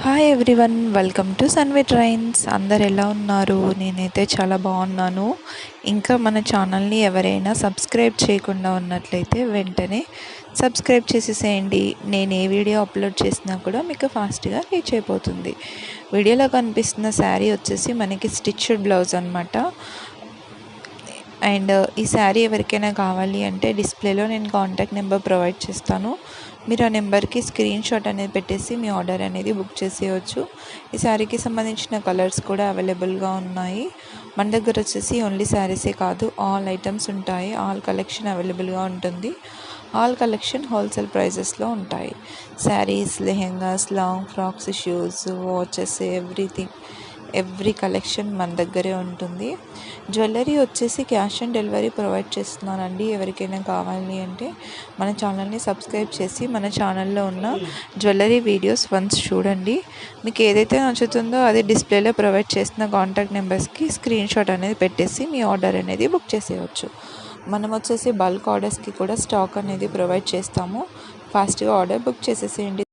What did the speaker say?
Hi everyone, welcome to Sanvi trains. అందరు ఎలా ఉన్నారు? నేనైతే చాలా బాగున్నాను. ఇంకా మన ఛానల్ని ఎవరైనా సబ్స్క్రైబ్ చేయకుండా ఉన్నట్లయితే వెంటనే సబ్స్క్రైబ్ చేసేసేయండి. నేను ఏ వీడియో అప్లోడ్ చేసినా కూడా మీకు ఫాస్ట్గా రీచ్ అయిపోతుంది. వీడియోలో కనిపిస్తున్న శారీ వచ్చేసి మనకి స్టిచ్డ్ బ్లౌజ్ అనమాట. అండ్ ఈ శారీ ఎవరికైనా కావాలి అంటే డిస్ప్లేలో నేను కాంటాక్ట్ నెంబర్ ప్రొవైడ్ చేస్తాను. మీరు ఆ నెంబర్కి స్క్రీన్ షాట్ అనేది పెట్టేసి మీ ఆర్డర్ అనేది బుక్ చేసేయచ్చు. ఈ శారీకి సంబంధించిన కలర్స్ కూడా అవైలబుల్గా ఉన్నాయి. మన దగ్గర వచ్చేసి ఓన్లీ శారీసే కాదు, ఆల్ ఐటమ్స్ ఉంటాయి. ఆల్ కలెక్షన్ అవైలబుల్గా ఉంటుంది. ఆల్ కలెక్షన్ హోల్సేల్ ప్రైజెస్లో ఉంటాయి. Saris, lehengas, long frocks, shoes, watches, every collection మన దగ్గరే ఉంటుంది. జ్యువెలరీ వచ్చేసి క్యాష్ ఆన్ డెలివరీ ప్రొవైడ్ చేస్తున్నానండి. ఎవరికైనా కావాలి అంటే మన ఛానల్ని సబ్స్క్రైబ్ చేసి మన ఛానల్లో ఉన్న జ్యువెలరీ వీడియోస్ వన్స్ చూడండి. మీకు ఏదైతే నచ్చుతుందో అది డిస్ప్లేలో ప్రొవైడ్ చేసిన కాంటాక్ట్ నెంబర్స్కి స్క్రీన్ షాట్ అనేది పెట్టేసి మీ ఆర్డర్ అనేది బుక్ చేసేయచ్చు. మనం వచ్చేసి బల్క్ ఆర్డర్స్కి కూడా స్టాక్ అనేది ప్రొవైడ్ చేస్తాము. ఫాస్ట్గా ఆర్డర్ బుక్ చేసేసేయండి.